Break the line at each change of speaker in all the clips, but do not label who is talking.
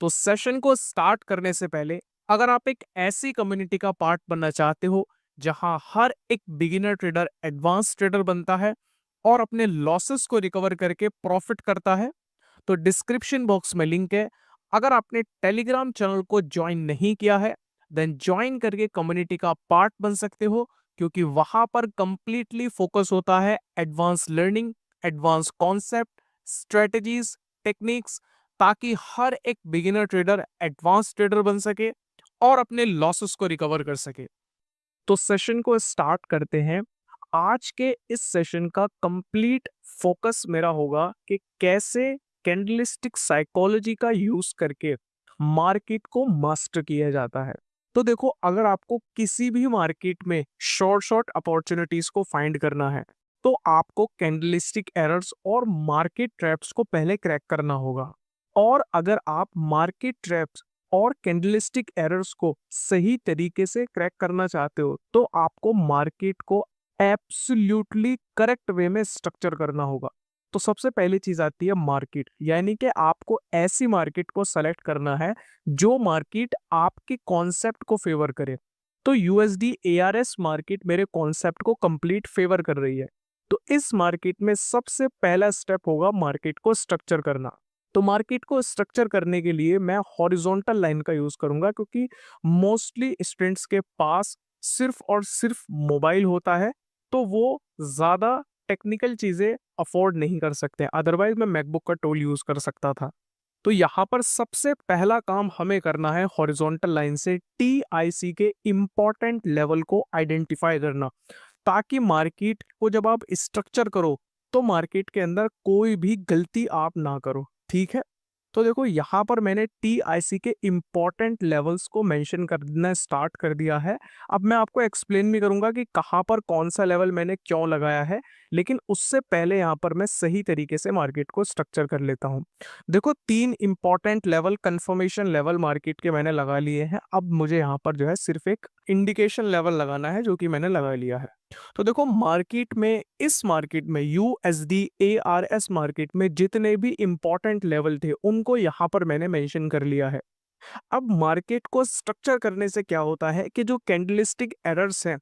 तो सेशन को स्टार्ट करने से पहले अगर आप एक ऐसी कम्युनिटी का पार्ट बनना चाहते हो जहां हर एक बिगिनर ट्रेडर एडवांस ट्रेडर बनता है और अपने लॉसेस को रिकवर करके प्रॉफिट करता है, तो डिस्क्रिप्शन बॉक्स में लिंक है। अगर आपने टेलीग्राम चैनल को ज्वाइन नहीं किया है देन ज्वाइन करके कम्युनिटी का पार्ट बन सकते हो, क्योंकि वहां पर कंप्लीटली फोकस होता है advance learning, advance concept, strategies, techniques, ताकि हर एक बिगिनर ट्रेडर एडवांस ट्रेडर बन सके और अपने लॉसेस को रिकवर कर सके। तो सेशन को स्टार्ट करते हैं। आज के इस सेशन का कंप्लीट फोकस मेरा होगा कि कैसे कैंडलिस्टिक साइकोलॉजी का यूज करके मार्केट को मास्टर किया जाता है। तो देखो, अगर आपको किसी भी मार्केट में शॉर्ट शॉर्ट अपॉर्चुनिटीज को फाइंड करना है तो आपको कैंडलिस्टिक एरर्स और मार्केट ट्रैप्स को पहले क्रैक करना होगा। और अगर आप मार्केट ट्रैप्स और कैंडलिस्टिक एरर्स को सही तरीके से क्रैक करना चाहते हो तो आपको मार्केट को एब्सोल्युटली करेक्ट वे में स्ट्रक्चर करना होगा। तो सबसे पहली चीज आती है मार्केट, यानी कि आपको ऐसी मार्केट को सेलेक्ट करना है जो मार्केट आपके कॉन्सेप्ट को फेवर करे। तो यूएसडी एआरएस मार्केट मेरे कॉन्सेप्ट को कंप्लीट फेवर कर रही है। तो इस मार्केट में सबसे पहला स्टेप होगा मार्केट को स्ट्रक्चर करना। तो मार्केट को स्ट्रक्चर करने के लिए मैं हॉरिजॉन्टल लाइन का यूज करूंगा, क्योंकि मोस्टली स्टूडेंट्स के पास सिर्फ और सिर्फ मोबाइल होता है, तो वो ज्यादा टेक्निकल चीजें अफोर्ड नहीं कर सकते। अदरवाइज मैं मैकबुक का टूल यूज कर सकता था। तो यहाँ पर सबसे पहला काम हमें करना है हॉरिजॉन्टल लाइन से टीआईसी के इंपॉर्टेंट लेवल को आइडेंटिफाई करना, ताकि मार्केट को जब आप स्ट्रक्चर करो तो मार्केट के अंदर कोई भी गलती आप ना करो। ठीक है, तो देखो यहाँ पर मैंने टीआईसी के इंपॉर्टेंट लेवल्स को मेंशन करना स्टार्ट कर दिया है। अब मैं आपको एक्सप्लेन भी करूंगा कि कहाँ पर कौन सा लेवल मैंने क्यों लगाया है, लेकिन उससे पहले यहाँ पर मैं सही तरीके से मार्केट को स्ट्रक्चर कर लेता हूँ। देखो, 3 important level confirmation level market के मैंने लगा लिए हैं। अब मुझे यहाँ पर जो है सिर्फ एक इंडिकेशन लेवल लगाना है, जो कि मैंने लगा लिया है। तो देखो, मार्केट में इस मार्केट में यूएसडी एआरएस मार्केट में जितने भी इंपॉर्टेंट लेवल थे उनको यहाँ पर मैंने मेंशन कर लिया है। अब मार्केट को स्ट्रक्चर करने से क्या होता है कि जो कैंडलिस्टिक एरर्स हैं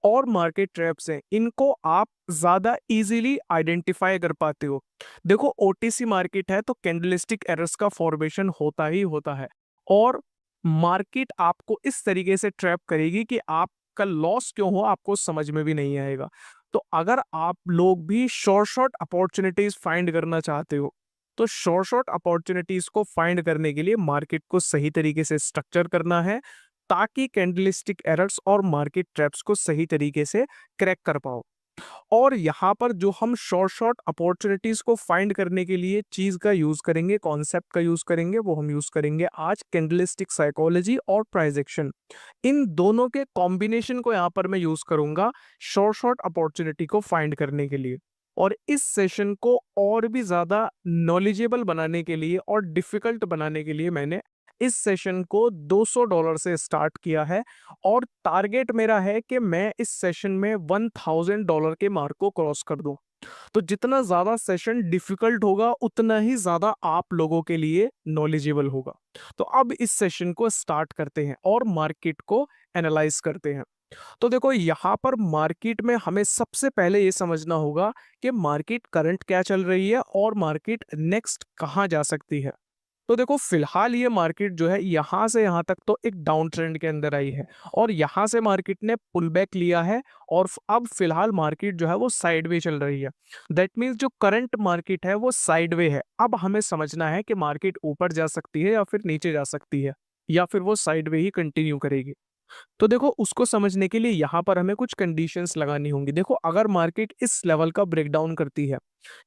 और मार्केट ट्रैप्स हैं इनको आप ज्यादा इजीली आइडेंटिफाई कर पाते हो। देखो, ओटीसी मार्केट है तो कैंडलिस्टिक एरर्स का फॉर्मेशन होता ही होता है, और मार्केट आपको इस तरीके से ट्रैप करेगी कि आपका लॉस क्यों हो आपको समझ में भी नहीं आएगा। तो अगर आप लोग भी शॉर्ट शॉर्ट अपॉर्चुनिटीज फाइंड करना चाहते हो तो शॉर्ट शॉर्ट अपॉर्चुनिटीज को फाइंड करने के लिए मार्केट को सही तरीके से स्ट्रक्चर करना है, ताकि कैंडलिस्टिक एरर्स और मार्केट ट्रैप्स को सही तरीके से क्रैक कर पाओ। और यहाँ पर जो हम शॉर्ट शॉर्ट अपॉर्चुनिटीज को फाइंड करने के लिए चीज का यूज करेंगे, कॉन्सेप्ट का यूज करेंगे, वो हम यूज करेंगे आज कैंडलिस्टिक साइकोलॉजी और प्राइस एक्शन। इन दोनों के कॉम्बिनेशन को यहाँ पर मैं यूज करूंगा शॉर्ट शॉर्ट अपॉर्चुनिटी को फाइंड करने के लिए। और इस सेशन को और भी ज्यादा नॉलेजेबल बनाने के लिए और डिफिकल्ट बनाने के लिए मैंने इस सेशन को $200 से स्टार्ट किया है, और टारगेट मेरा है कि मैं इस सेशन में $1000 के मार्क को क्रॉस कर दूं। तो जितना ज्यादा सेशन डिफिकल्ट होगा उतना ही ज्यादा आप लोगों के लिए नॉलेजेबल होगा। तो अब इस सेशन को स्टार्ट करते हैं और मार्केट को एनालाइज करते हैं। तो देखो, यहाँ पर मार्केट में हमें सबसे पहले ये समझना होगा कि मार्केट करंट क्या चल रही है और मार्केट नेक्स्ट कहाँ जा सकती है। तो देखो, फिलहाल ये मार्केट जो है यहाँ से यहाँ तक तो एक डाउन ट्रेंड के अंदर आई है, और यहाँ से मार्केट ने पुल बैक लिया है, और अब फिलहाल मार्केट जो है वो साइडवे चल रही है। दैट मीन्स जो करंट मार्केट है वो साइडवे है। अब हमें समझना है कि मार्केट ऊपर जा सकती है या फिर नीचे जा सकती है, या फिर वो साइडवे ही कंटिन्यू करेगी। तो देखो, उसको समझने के लिए यहाँ पर हमें कुछ कंडीशंस लगानी होंगी। देखो, अगर मार्केट इस लेवल का ब्रेकडाउन करती है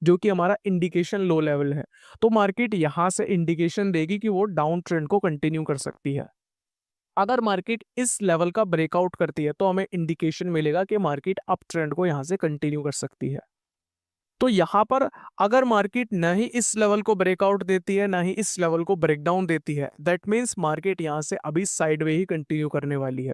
जो कि हमारा इंडिकेशन लो लेवल है, तो मार्केट यहाँ से इंडिकेशन देगी कि वो डाउन ट्रेंड को कंटिन्यू कर सकती है। अगर मार्केट इस लेवल का ब्रेकआउट करती है तो हमें इंडिकेशन मिलेगा कि मार्केट अप ट्रेंड को यहाँ से कंटिन्यू कर सकती है। तो यहाँ पर अगर मार्केट ना ही इस लेवल को ब्रेकआउट देती है ना ही इस लेवल को ब्रेकडाउन देती है, दैट मीन्स मार्केट यहाँ से अभी साइडवे ही कंटिन्यू करने वाली है।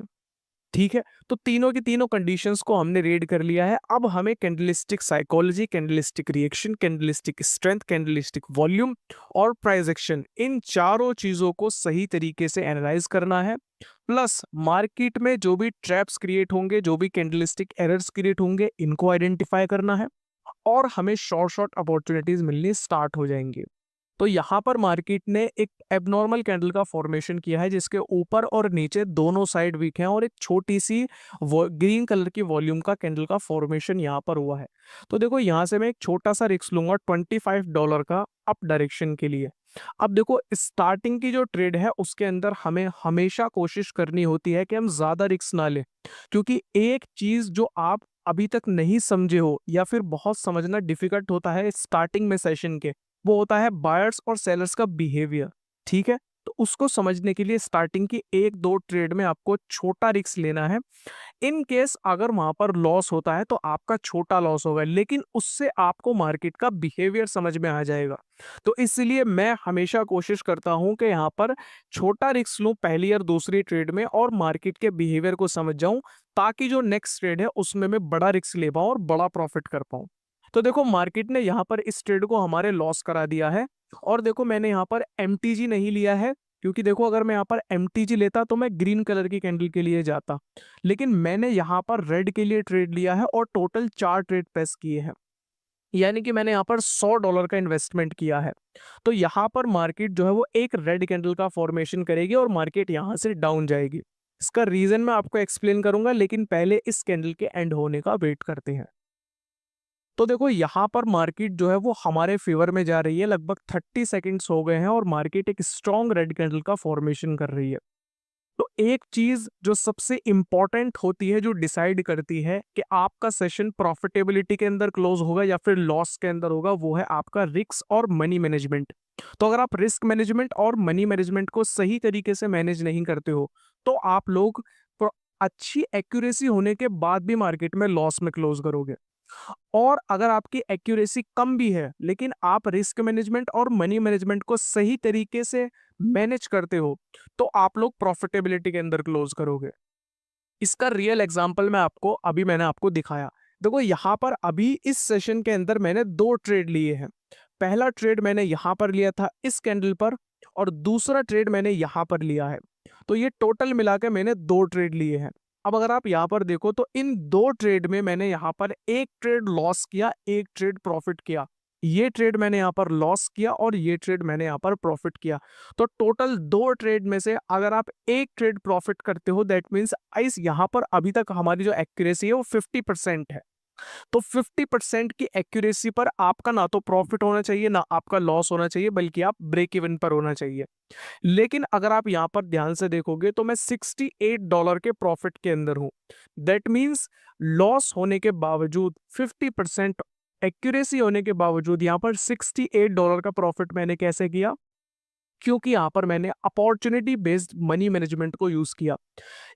ठीक है, तो तीनों की तीनों कंडीशंस को हमने रीड कर लिया है। अब हमें candlestick psychology, candlestick reaction, candlestick strength, candlestick volume और प्राइस एक्शन, इन चारों चीजों को सही तरीके से एनालाइज करना है। प्लस मार्केट में जो भी ट्रैप्स क्रिएट होंगे, जो भी कैंडलस्टिक एरर्स क्रिएट होंगे, इनको आइडेंटिफाई करना है और हमें शॉर्ट शॉर्ट अपॉर्चुनिटीज मिलनी स्टार्ट हो जाएंगी। तो यहाँ पर मार्केट ने एक एबनॉर्मल कैंडल का फॉर्मेशन किया है जिसके ऊपर और नीचे दोनों साइड वीक हैं और एक छोटी सी ग्रीन कलर की वॉल्यूम का कैंडल का फॉर्मेशन यहाँ पर हुआ है। तो देखो यहाँ से मैं एक छोटा सा रिस्क लूंगा $25 का अप डायरेक्शन के लिए। अब देखो स्टार्टिंग की जो ट्रेड है उसके अंदर हमें हमेशा कोशिश करनी होती है कि हम ज्यादा रिस्क ना लें, क्योंकि एक चीज जो आप अभी तक नहीं समझे हो या फिर बहुत समझना डिफिकल्ट होता है स्टार्टिंग में सेशन के, वो होता है बायर्स और सेलर्स का बिहेवियर। ठीक है, तो उसको समझने के लिए स्टार्टिंग की एक दो ट्रेड में आपको छोटा रिस्क लेना है। इन केस अगर वहां पर लॉस होता है तो आपका छोटा लॉस होगा, लेकिन उससे आपको मार्केट का बिहेवियर समझ में आ जाएगा। तो इसलिए मैं हमेशा कोशिश करता हूं कि यहाँ पर छोटा रिस्क लूं पहली और दूसरी ट्रेड में और मार्केट के बिहेवियर को समझ जाऊं, ताकि जो नेक्स्ट ट्रेड है उसमें मैं बड़ा रिस्क ले पाऊं और बड़ा प्रॉफिट कर पाऊं। तो देखो मार्केट ने यहाँ पर इस ट्रेड को हमारे लॉस करा दिया है। और देखो मैंने यहाँ पर MTG नहीं लिया है, क्योंकि देखो अगर मैं यहाँ पर MTG लेता तो मैं ग्रीन कलर की कैंडल के लिए जाता, लेकिन मैंने यहाँ पर रेड के लिए ट्रेड लिया है और टोटल 4 ट्रेड प्रेस किए हैं, यानी कि मैंने यहाँ पर $100 का इन्वेस्टमेंट किया है। तो यहाँ पर मार्केट जो है वो एक रेड कैंडल का फॉर्मेशन करेगी और मार्केट यहाँ से डाउन जाएगी। इसका रीजन मैं आपको एक्सप्लेन करूंगा, लेकिन पहले इस कैंडल के एंड होने का वेट करते हैं। तो देखो यहाँ पर मार्केट जो है वो हमारे फेवर में जा रही है, लगभग 30 सेकंड्स हो गए हैं और मार्केट एक स्ट्रॉन्ग रेड कैंडल का फॉर्मेशन कर रही है। तो एक चीज जो सबसे इंपॉर्टेंट होती है, जो डिसाइड करती है कि आपका सेशन प्रॉफिटेबिलिटी के अंदर क्लोज होगा या फिर लॉस के अंदर होगा, वो है आपका रिस्क और मनी मैनेजमेंट। तो अगर आप रिस्क मैनेजमेंट और मनी मैनेजमेंट को सही तरीके से मैनेज नहीं करते हो तो आप लोग अच्छी एक्यूरेसी होने के बाद भी मार्केट में लॉस में क्लोज करोगे। और अगर आपकी एक्यूरेसी कम भी है लेकिन आप रिस्क मैनेजमेंट और मनी मैनेजमेंट को सही तरीके से मैनेज करते हो तो आप लोग प्रॉफिटेबिलिटी के अंदर क्लोज करोगे। इसका रियल एग्जांपल मैंने आपको दिखाया। देखो यहाँ पर अभी इस सेशन के अंदर मैंने 2 ट्रेड लिए हैं। पहला ट्रेड मैंने यहाँ पर लिया था इस कैंडल पर और दूसरा ट्रेड मैंने यहाँ पर लिया है। तो ये टोटल मिला के मैंने 2 ट्रेड लिए हैं। अब अगर आप यहाँ पर देखो तो इन 2 ट्रेड में मैंने यहाँ पर एक ट्रेड लॉस किया, एक ट्रेड प्रॉफिट किया। ये ट्रेड मैंने यहाँ पर लॉस किया और ये ट्रेड मैंने यहाँ पर प्रॉफिट किया। तो टोटल 2 ट्रेड में से अगर आप एक ट्रेड प्रॉफिट करते हो, दैट मीन्स आइस यहाँ पर अभी तक हमारी जो एक्यूरेसी है वो 50% है। तो 50% की एक्यूरेसी पर आपका ना तो प्रॉफिट होना चाहिए ना आपका लॉस होना चाहिए, बल्कि आप ब्रेक इवन पर होना चाहिए। लेकिन अगर आप यहाँ पर ध्यान से देखोगे तो मैं $68 के प्रॉफिट के अंदर हूं। दैट मीन्स लॉस होने के बावजूद, 50% एक्यूरेसी होने के बावजूद यहाँ पर $68 का प्रॉफिट मैंने कैसे किया? क्योंकि यहाँ पर मैंने अपॉर्चुनिटी बेस्ड मनी मैनेजमेंट को यूज किया।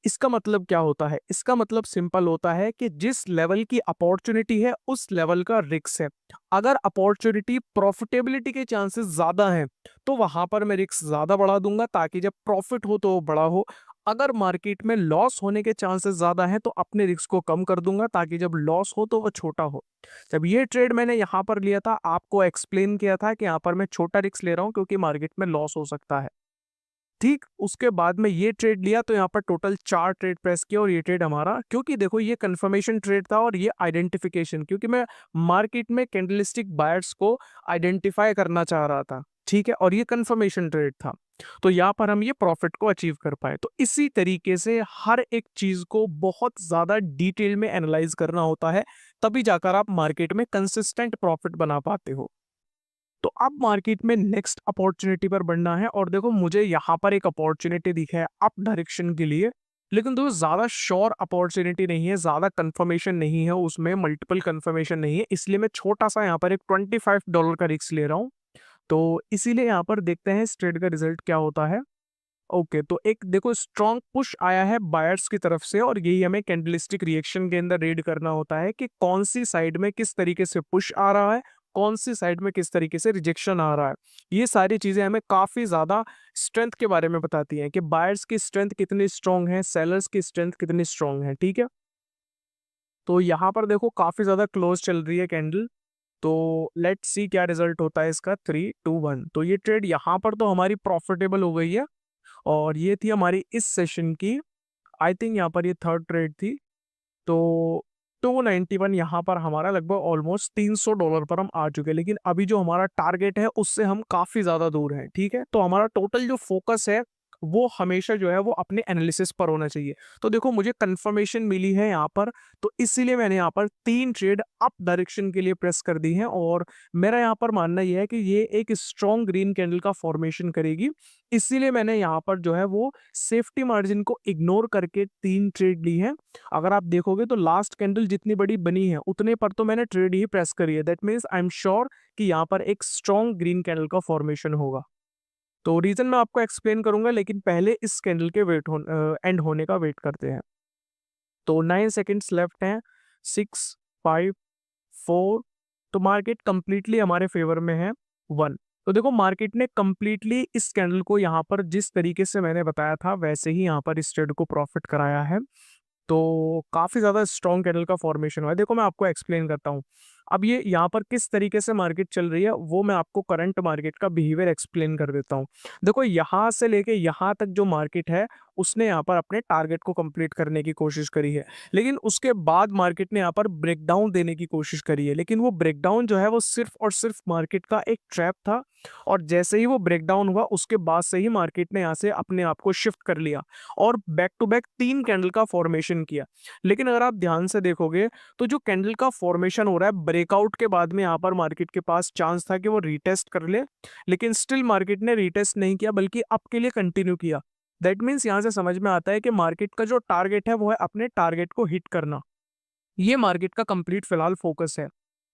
इसका मतलब क्या होता है? इसका मतलब सिंपल होता है कि जिस लेवल की अपॉर्चुनिटी है उस लेवल का रिस्क है। अगर अपॉर्चुनिटी प्रॉफिटेबिलिटी के चांसेस ज्यादा हैं तो वहां पर मैं रिस्क ज्यादा बढ़ा दूंगा ताकि जब प्रॉफिट हो तो वो बड़ा हो। अगर मार्केट में लॉस होने के चांसेस ज्यादा हैं तो अपने रिस्क को कम कर दूंगा ताकि जब लॉस हो तो वो छोटा हो। जब ये ट्रेड मैंने यहाँ पर लिया था, आपको एक्सप्लेन किया था कि यहाँ पर मैं छोटा रिस्क ले रहा हूँ क्योंकि मार्केट में लॉस हो सकता है। ठीक उसके बाद में ये ट्रेड लिया तो यहाँ पर टोटल 4 ट्रेड प्रेस किया और ये ट्रेड हमारा, क्योंकि देखो ये कंफर्मेशन ट्रेड था और ये आइडेंटिफिकेशन, क्योंकि मैं मार्केट में कैंडलस्टिक बायर्स को आइडेंटिफाई करना चाह रहा था। ठीक है, और ये कंफर्मेशन ट्रेड था, तो यहाँ पर हम ये प्रॉफिट को अचीव कर पाए। तो इसी तरीके से हर एक चीज को बहुत ज्यादा डिटेल में एनालाइज करना होता है, तभी जाकर आप मार्केट में कंसिस्टेंट प्रॉफिट बना पाते हो। तो अब मार्केट में नेक्स्ट अपॉर्चुनिटी पर बढ़ना है और देखो मुझे यहाँ पर एक अपॉर्चुनिटी दिखा है अप डायरेक्शन के लिए, लेकिन दोस्तों ज्यादा श्योर अपॉर्चुनिटी नहीं है, ज्यादा कंफर्मेशन नहीं है, उसमें मल्टीपल कंफर्मेशन नहीं है, इसलिए मैं छोटा सा यहाँ पर एक $25 का रिस्क ले रहा हूँ। तो इसीलिए यहाँ पर देखते हैं इस ट्रेड का रिजल्ट क्या होता है। ओके, तो एक देखो स्ट्रॉन्ग पुश आया है बायर्स की तरफ से और यही हमें कैंडलस्टिक रिएक्शन के अंदर रीड करना होता है कि कौन सी साइड में किस तरीके से पुश आ रहा है कौन सी साइड में किस तरीके से रिजेक्शन आ रहा है। ये सारी चीजें हमें काफी ज्यादा स्ट्रेंथ के बारे में बताती हैं कि बायर्स की स्ट्रेंथ कितनी स्ट्रांग है, सेलर्स की स्ट्रेंथ कितनी स्ट्रांग है। ठीक है, तो यहाँ पर देखो काफी ज्यादा क्लोज चल रही है कैंडल। तो लेट्स सी क्या रिजल्ट होता है इसका। 3-2-1, तो ये ट्रेड यहाँ पर तो हमारी प्रॉफिटेबल हो गई है। और ये थी हमारी इस सेशन की, आई थिंक यहाँ पर ये थर्ड ट्रेड थी। तो 291 यहाँ पर हमारा लगभग ऑलमोस्ट $300 पर हम आ चुके हैं, लेकिन अभी जो हमारा टारगेट है उससे हम काफी ज्यादा दूर हैं। ठीक है, तो हमारा टोटल जो फोकस है वो हमेशा जो है वो अपने एनालिसिस पर होना चाहिए। तो देखो मुझे कंफर्मेशन मिली है यहाँ पर, तो इसीलिए मैंने यहाँ पर 3 ट्रेड अप डायरेक्शन के लिए प्रेस कर दी है। और मेरा यहाँ पर मानना यह है कि ये एक स्ट्रॉन्ग ग्रीन कैंडल का फॉर्मेशन करेगी, इसीलिए मैंने यहाँ पर जो है वो सेफ्टी मार्जिन को इग्नोर करके 3 ट्रेड ली है। अगर आप देखोगे तो लास्ट कैंडल जितनी बड़ी बनी है उतने पर तो मैंने ट्रेड ही प्रेस करी है। That means I am sure कि यहाँ पर एक स्ट्रॉन्ग ग्रीन कैंडल का फॉर्मेशन होगा। तो रीजन मैं आपको एक्सप्लेन करूंगा, लेकिन पहले इस कैंडल के एंड होने का वेट करते हैं। तो 9 सेकेंड्स लेफ्ट हैं। 6, 5, 4, तो मार्केट कंप्लीटली हमारे फेवर में है। 1, तो देखो मार्केट ने कंप्लीटली इस कैंडल को यहाँ पर जिस तरीके से मैंने बताया था वैसे ही यहाँ पर इस ट्रेड को प्रॉफिट कराया है। तो काफी ज्यादा स्ट्रॉन्ग कैंडल का फॉर्मेशन हुआ है। देखो मैं आपको एक्सप्लेन करता हूँ। अब ये यहाँ पर किस तरीके से मार्केट चल रही है वो मैं आपको करंट मार्केट का बिहेवियर एक्सप्लेन कर देता हूँ। देखो यहाँ से लेके यहाँ तक जो मार्केट है उसने यहाँ पर अपने टारगेट को कंप्लीट करने की कोशिश करी है, लेकिन उसके बाद मार्केट ने यहाँ पर ब्रेकडाउन देने की कोशिश करी है। लेकिन वो ब्रेकडाउन जो है वो सिर्फ और सिर्फ मार्केट का एक ट्रैप था, और जैसे ही वो ब्रेकडाउन हुआ उसके बाद से ही मार्केट ने यहाँ से अपने आप को शिफ्ट कर लिया और बैक टू बैक 3 कैंडल का फॉर्मेशन किया। लेकिन अगर आप ध्यान से देखोगे तो जो कैंडल का फॉर्मेशन हो रहा है ब्रेकआउट के बाद में यहाँ पर मार्केट के पास चांस था कि वो रीटेस्ट कर ले, लेकिन स्टिल मार्केट ने रीटेस्ट नहीं किया बल्कि अप के लिए कंटिन्यू किया। दैट मीन्स यहाँ से समझ में आता है कि मार्केट का जो टारगेट है वो है अपने टारगेट को हिट करना। ये मार्केट का कंप्लीट फिलहाल फोकस है।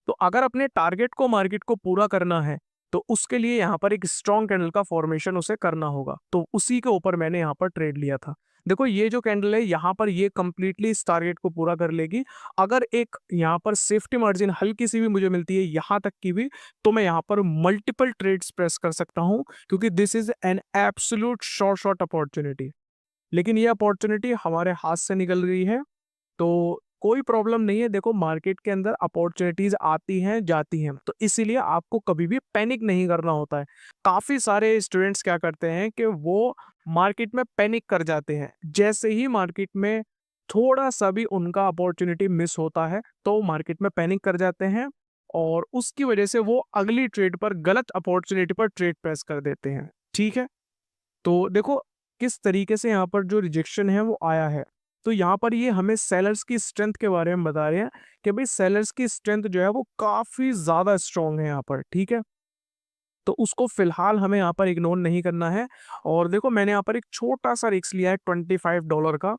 तो अगर अपने टारगेट को मार्केट को पूरा करना है तो उसके लिए यहाँ पर एक स्ट्रॉन्ग कैंडल का फॉर्मेशन उसे करना होगा। तो उसी के ऊपर मैंने यहाँ पर ट्रेड लिया था। देखो ये जो कैंडल है यहाँ पर ये कंप्लीटली इस टारगेट को पूरा कर लेगी। अगर एक यहाँ पर सेफ्टी मार्जिन हल्की सी भी मुझे मिलती है यहाँ तक की भी, तो मैं यहाँ पर मल्टीपल ट्रेड्स प्रेस कर सकता हूँ, क्योंकि this is an absolute short opportunity. लेकिन ये अपॉर्चुनिटी हमारे हाथ से निकल गई है, तो कोई प्रॉब्लम नहीं है। देखो मार्केट के अंदर अपॉर्चुनिटीज आती हैं जाती हैं, तो इसीलिए आपको कभी भी पैनिक नहीं करना होता है। काफी सारे स्टूडेंट्स क्या करते हैं कि वो मार्केट में पैनिक कर जाते हैं। जैसे ही मार्केट में थोड़ा सा भी उनका अपॉर्चुनिटी मिस होता है तो मार्केट में पैनिक कर जाते हैं, और उसकी वजह से वो अगली ट्रेड पर गलत अपॉर्चुनिटी पर ट्रेड प्रेस कर देते हैं। ठीक है, तो देखो किस तरीके से यहाँ पर जो रिजेक्शन है वो आया है। तो यहाँ पर ये हमें सेलर्स की स्ट्रेंथ के बारे में बता रहे हैं कि भाई सेलर्स की स्ट्रेंथ जो है वो काफी ज्यादा स्ट्रांग है यहाँ पर। ठीक है, तो उसको फिलहाल हमें यहाँ पर इग्नोर नहीं करना है। और देखो मैंने यहाँ पर एक छोटा सा रिस्क लिया है $25 का।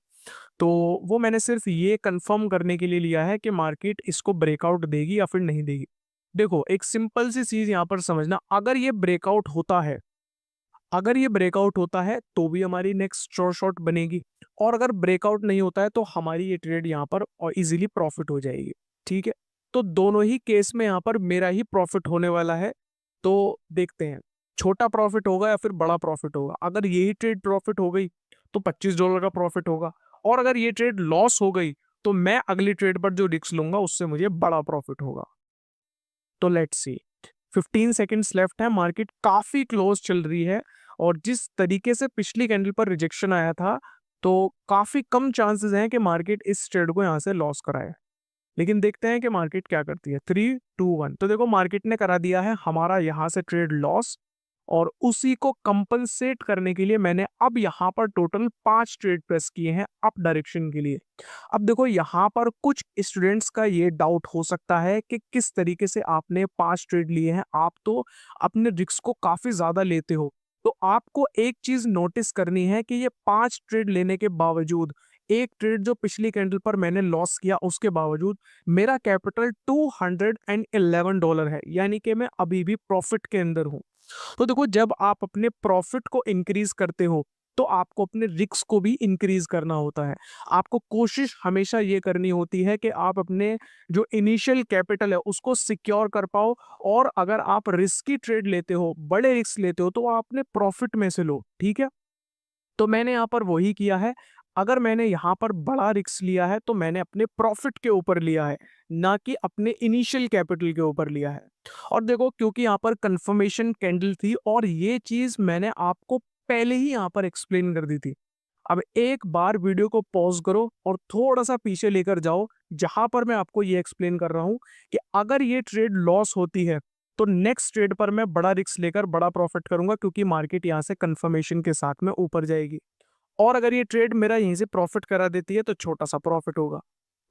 तो वो मैंने सिर्फ ये कंफर्म करने के लिए लिया है कि मार्केट इसको ब्रेकआउट देगी या फिर नहीं देगी। देखो एक सिंपल सी चीज यहाँ पर समझना, अगर ये ब्रेकआउट होता है, अगर ये ब्रेकआउट होता है तो भी हमारी नेक्स्ट शॉर्ट बनेगी, और अगर ब्रेकआउट नहीं होता है तो हमारी ये ट्रेड यहाँ पर इजीली प्रॉफिट हो जाएगी। ठीक है, तो दोनों ही केस में यहाँ पर मेरा ही प्रॉफिट होने वाला है। तो देखते हैं छोटा प्रॉफिट होगा या फिर बड़ा प्रॉफिट होगा। अगर यही ट्रेड प्रॉफिट हो गई तो $25 का प्रॉफिट होगा, और अगर ये ट्रेड लॉस हो गई तो मैं अगली ट्रेड पर जो रिस्क लूंगा उससे मुझे बड़ा प्रॉफिट होगा। तो लेट्स सी, 15 सेकेंड्स लेफ्ट है। मार्केट काफी क्लोज चल रही है, और जिस तरीके से पिछली कैंडल पर रिजेक्शन आया था तो काफी कम चांसेस हैं कि मार्केट इस ट्रेड को यहाँ से लॉस कराए। लेकिन देखते हैं कि मार्केट क्या करती है। 3-2-1, तो देखो मार्केट ने करा दिया है हमारा यहाँ से ट्रेड लॉस, और उसी को कंपनसेट करने के लिए मैंने अब यहाँ पर टोटल 5 ट्रेड प्रेस किए हैं अप डायरेक्शन के लिए। अब देखो यहाँ पर कुछ स्टूडेंट्स का ये डाउट हो सकता है कि किस तरीके से आपने 5 ट्रेड लिए हैं, आप तो अपने रिस्क को काफी ज्यादा लेते हो। तो आपको एक चीज नोटिस करनी है कि ये 5 ट्रेड लेने के बावजूद, एक ट्रेड जो पिछली कैंडल पर मैंने लॉस किया उसके बावजूद मेरा कैपिटल $211 है, यानी कि मैं अभी भी प्रॉफिट के अंदर हूं। तो देखो जब आप अपने प्रॉफिट को इंक्रीज करते हो तो आपको अपने रिस्क को भी इंक्रीज करना होता है। आपको कोशिश हमेशा ये करनी होती है कि आप अपने जो इनिशियल कैपिटल है उसको सिक्योर कर पाओ, और अगर आप रिस्की ट्रेड लेते हो, बड़े रिस्क लेते हो, तो आप अपने प्रॉफिट में से लो, ठीक है। तो मैंने यहाँ पर वही किया है। अगर मैंने यहाँ पर बड़ा रिस्क लिया है तो मैंने अपने प्रॉफिट के ऊपर लिया है, ना कि अपने इनिशियल कैपिटल के ऊपर लिया है। और देखो, क्योंकि यहाँ पर कंफर्मेशन कैंडल थी और ये चीज मैंने आपको पहले ही यहाँ पर एक्सप्लेन कर दी थी। अब एक बार वीडियो को पॉज करो और थोड़ा सा पीछे लेकर जाओ, जहां पर मैं आपको ये एक्सप्लेन कर रहा हूं कि अगर ये ट्रेड लॉस होती है तो नेक्स्ट ट्रेड पर मैं बड़ा रिस्क लेकर बड़ा प्रॉफिट करूंगा, क्योंकि मार्केट यहां से कंफर्मेशन के साथ में ऊपर जाएगी। और अगर ये ट्रेड मेरा यहीं से प्रॉफिट करा देती है तो छोटा सा प्रॉफिट होगा।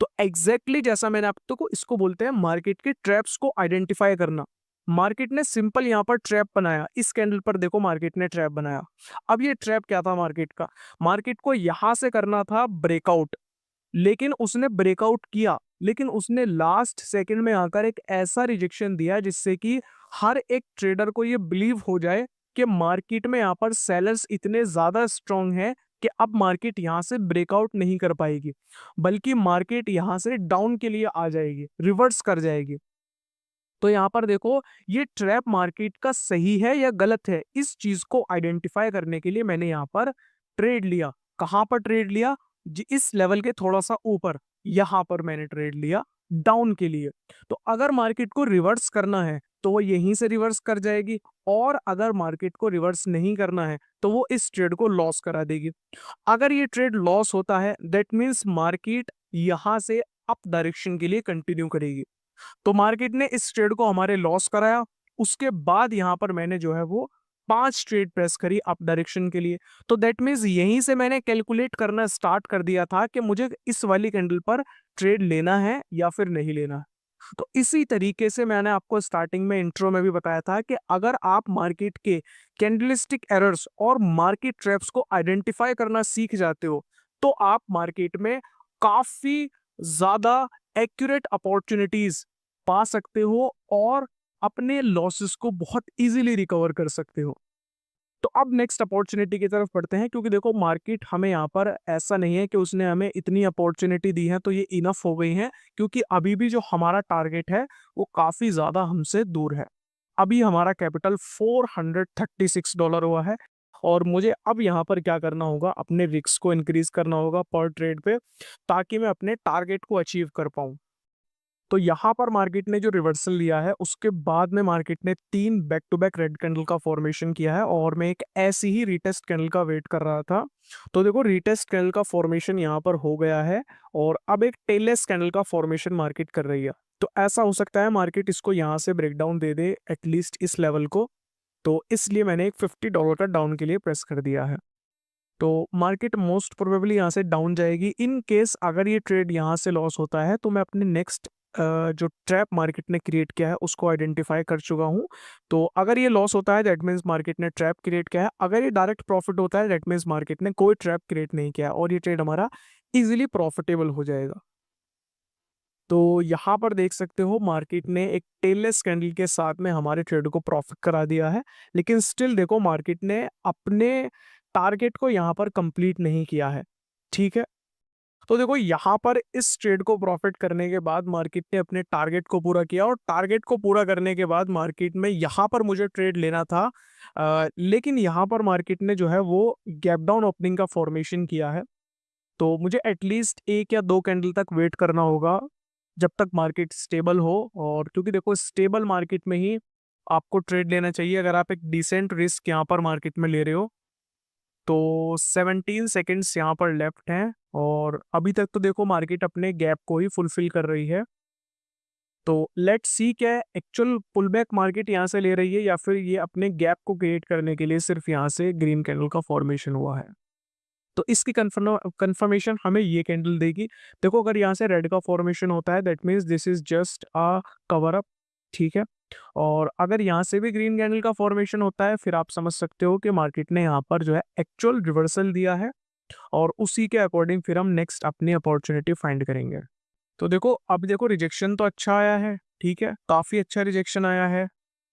तो एग्जैक्टली जैसा मैंने आपको, इसको बोलते हैं मार्केट के ट्रैप्स को आइडेंटिफाई करना। मार्केट ने सिंपल यहाँ पर ट्रैप बनाया, इस कैंडल पर देखो मार्केट ने ट्रैप बनाया। अब ये ट्रैप क्या था मार्केट का? मार्केट को यहां से करना था ब्रेकआउट, लेकिन उसने ब्रेकआउट किया, लेकिन उसने लास्ट सेकंड में आकर एक ऐसा रिजेक्शन दिया जिससे कि हर एक ट्रेडर को ये बिलीव हो जाए कि मार्केट में यहाँ पर सेलर्स इतने ज्यादा स्ट्रांग हैं कि अब मार्केट यहाँ से ब्रेकआउट नहीं कर पाएगी, बल्कि मार्केट यहाँ से डाउन के लिए आ जाएगी, रिवर्स कर जाएगी। तो यहाँ पर देखो, ये ट्रैप मार्केट का सही है या गलत है, इस चीज को आइडेंटिफाई करने के लिए मैंने यहाँ पर ट्रेड लिया। कहां पर ट्रेड लिया? जी, इस लेवल के थोड़ा सा ऊपर, यहां पर मैंने ट्रेड लिया डाउन के लिए। तो अगर मार्केट को रिवर्स करना है तो वो यहीं से रिवर्स कर जाएगी, और अगर मार्केट को रिवर्स नहीं करना है तो वो इस ट्रेड को लॉस करा देगी। अगर ये ट्रेड लॉस होता है, दैट मीन्स मार्केट यहां से अप डायरेक्शन के लिए कंटिन्यू करेगी। तो मार्केट ने इस ट्रेड को हमारे लॉस कराया। उसके बाद यहां पर मैंने जो है वो 5 ट्रेड प्रेस करी अप डायरेक्शन के लिए। तो दैट मीन्स यहीं से मैंने कैलकुलेट करना स्टार्ट कर दिया था कि मुझे इस वाली कैंडल पर ट्रेड लेना है या फिर नहीं लेना है। तो इसी तरीके से मैंने आपको स्टार्टिंग में इंट्रो में भी बताया था कि अगर आप मार्केट के कैंडलिस्टिक एरर्स और मार्केट ट्रैप्स को आइडेंटिफाई करना सीख जाते हो तो आप मार्केट में काफी ज्यादा एक्यूरेट अपॉर्चुनिटीज पा सकते हो और अपने लॉसेस को बहुत इजीली रिकवर कर सकते हो। तो अब नेक्स्ट अपॉर्चुनिटी की तरफ बढ़ते हैं, क्योंकि देखो मार्केट हमें यहाँ पर ऐसा नहीं है कि उसने हमें इतनी अपॉर्चुनिटी दी है तो ये इनफ हो गई है, क्योंकि अभी भी जो हमारा टारगेट है वो काफी ज्यादा हमसे दूर है। अभी हमारा कैपिटल $436 हुआ है, और मुझे अब यहाँ पर क्या करना होगा, अपने रिस्क को इंक्रीज करना होगा पर ट्रेड पे, ताकि मैं अपने टारगेट को अचीव कर पाऊँ। तो यहाँ पर मार्केट ने जो रिवर्सल लिया है उसके बाद में मार्केट ने 3 back to back red candle का फॉर्मेशन किया है, और मैं एक ऐसी ही रीटेस्ट कैंडल का वेट कर रहा था। तो देखो रीटेस्ट कैंडल का फॉर्मेशन यहाँ पर हो गया है, और अब एक टेललेस कैंडल का फॉर्मेशन मार्केट कर रही है। तो ऐसा हो सकता है मार्केट इसको यहाँ से ब्रेकडाउन दे दे एटलीस्ट इस लेवल को। तो इसलिए मैंने एक $50 का डाउन के लिए प्रेस कर दिया है। तो मार्केट मोस्ट प्रोबेबली यहाँ से डाउन जाएगी। इन केस अगर ये ट्रेड यहाँ से लॉस होता है तो मैं अपने नेक्स्ट जो ट्रैप मार्केट ने क्रिएट किया है उसको आइडेंटिफाई कर चुका हूँ। तो अगर ये लॉस होता है दैट मीन्स मार्केट ने ट्रैप क्रिएट किया है, अगर ये डायरेक्ट प्रॉफिट होता है दैट मीन्स मार्केट ने कोई ट्रैप क्रिएट नहीं किया और ये ट्रेड हमारा इजीली प्रॉफिटेबल हो जाएगा। तो यहाँ पर देख सकते हो मार्केट ने एक टेललेस कैंडल के साथ में हमारे ट्रेड को प्रॉफिट करा दिया है, लेकिन स्टिल देखो मार्केट ने अपने टारगेट को यहाँ पर कंप्लीट नहीं किया है, ठीक है। तो देखो यहाँ पर इस ट्रेड को प्रॉफिट करने के बाद मार्केट ने अपने टारगेट को पूरा किया, और टारगेट को पूरा करने के बाद मार्केट में यहाँ पर मुझे ट्रेड लेना था, लेकिन यहाँ पर मार्केट ने जो है वो गैप डाउन ओपनिंग का फॉर्मेशन किया है। तो मुझे एटलीस्ट 1 या 2 कैंडल तक वेट करना होगा जब तक मार्केट स्टेबल हो, और क्योंकि देखो स्टेबल मार्केट में ही आपको ट्रेड लेना चाहिए अगर आप एक डिसेंट रिस्क यहाँ पर मार्केट में ले रहे हो। तो 17 सेकेंड्स यहाँ पर लेफ्ट हैं, और अभी तक तो देखो मार्केट अपने गैप को ही फुलफिल कर रही है। तो लेट्स सी क्या एक्चुअल पुलबैक मार्केट यहाँ से ले रही है, या फिर ये अपने गैप को क्रिएट करने के लिए सिर्फ यहाँ से ग्रीन कैंडल का फॉर्मेशन हुआ है। तो इसकी कंफर्मेशन हमें ये कैंडल देगी। देखो अगर यहाँ से रेड का फॉर्मेशन होता है that means this is just a cover up, ठीक है। और अगर यहाँ से भी ग्रीन कैंडल का फॉर्मेशन होता है फिर आप समझ सकते हो कि मार्केट ने यहाँ पर जो है एक्चुअल रिवर्सल दिया है, और उसी के अकॉर्डिंग फिर हम नेक्स्ट अपनी अपॉर्चुनिटी फाइंड करेंगे। तो देखो अब देखो रिजेक्शन तो अच्छा आया है, ठीक है, काफी अच्छा रिजेक्शन आया है,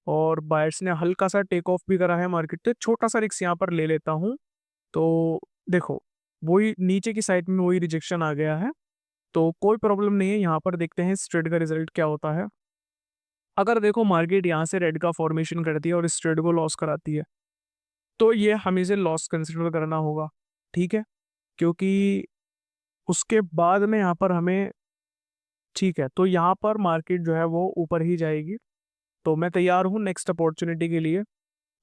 और बायर्स ने हल्का सा टेक ऑफ भी करा है मार्केट पे। छोटा सा रिस्क यहाँ पर ले लेता हूँ, तो देखो, वही नीचे की साइड में वही रिजेक्शन आ गया है, तो कोई प्रॉब्लम नहीं है। यहाँ पर देखते हैं इस ट्रेड का रिजल्ट क्या होता है। अगर देखो मार्केट यहाँ से रेड का फॉर्मेशन करती है और इस ट्रेड को लॉस कराती है, तो ये हमें इसे लॉस कंसिडर करना होगा, ठीक है? क्योंकि उसके बाद में यहाँ पर हमें, ठीक है, तो यहाँ पर मार्केट जो है वो ऊपर ही जाएगी। तो मैं तैयार हूँ नेक्स्ट अपॉर्चुनिटी के लिए,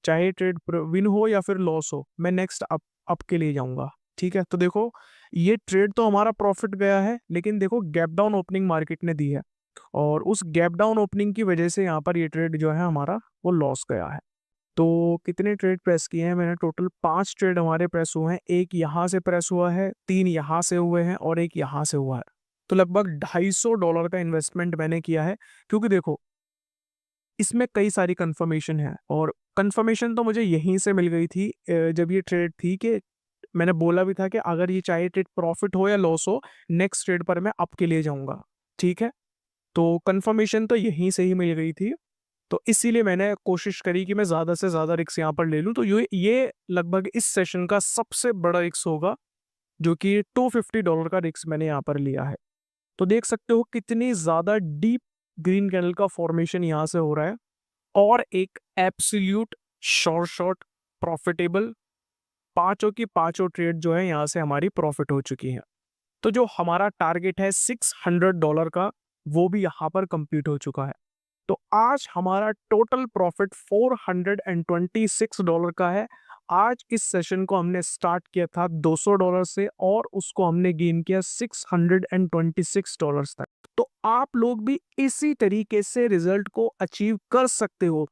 चाहे ट्रेड विन हो या फिर लॉस हो, मैं नेक्स्ट अप के लिए जाऊंगा। ठीक है, तो देखो ये ट्रेड तो हमारा प्रॉफिट गया है, लेकिन देखो गैप डाउन ओपनिंग मार्केट ने दी है, और उस गैप डाउन ओपनिंग की वजह से यहाँ पर ये ट्रेड जो है हमारा वो लॉस गया है। तो कितने ट्रेड प्रेस किए हैं मैंने? टोटल 5 ट्रेड हमारे प्रेस हुए हैं। एक यहाँ से प्रेस हुआ है, 3 यहाँ से हुए हैं और एक यहाँ से हुआ है। तो लगभग $250 का इन्वेस्टमेंट मैंने किया है, क्योंकि देखो इसमें कई सारी कंफर्मेशन है, और कंफर्मेशन तो मुझे यहीं से मिल गई थी जब ये ट्रेड थी, कि मैंने बोला भी था कि अगर ये चाहे ट्रेड प्रॉफिट हो या लॉस हो, नेक्स्ट ट्रेड पर मैं अप के लिए जाऊंगा। ठीक है, तो कंफर्मेशन तो यहीं से ही मिल गई थी, तो इसीलिए मैंने कोशिश करी कि मैं ज़्यादा से ज़्यादा रिस्क यहाँ पर ले लूँ। तो ये लगभग इस सेशन का सबसे बड़ा रिस्क होगा, जो कि $250 का रिस्क मैंने यहाँ पर लिया है। तो देख सकते हो कितनी ज़्यादा डीप ग्रीन कैंडल का फॉर्मेशन यहाँ से हो रहा है, और एक एब्सोल्यूट शॉर्ट प्रॉफिटेबल, पांचों की पांचों ट्रेड जो है यहाँ से हमारी प्रॉफिट हो चुकी है। तो जो हमारा टारगेट है $600 का, वो भी यहाँ पर कंप्लीट हो चुका है। तो आज हमारा टोटल प्रॉफिट $426 का है। आज इस सेशन को हमने स्टार्ट किया था $200 से, और उसको हमने गेन किया $626 तक। तो आप लोग भी इसी तरीके से रिजल्ट को अचीव कर सकते हो।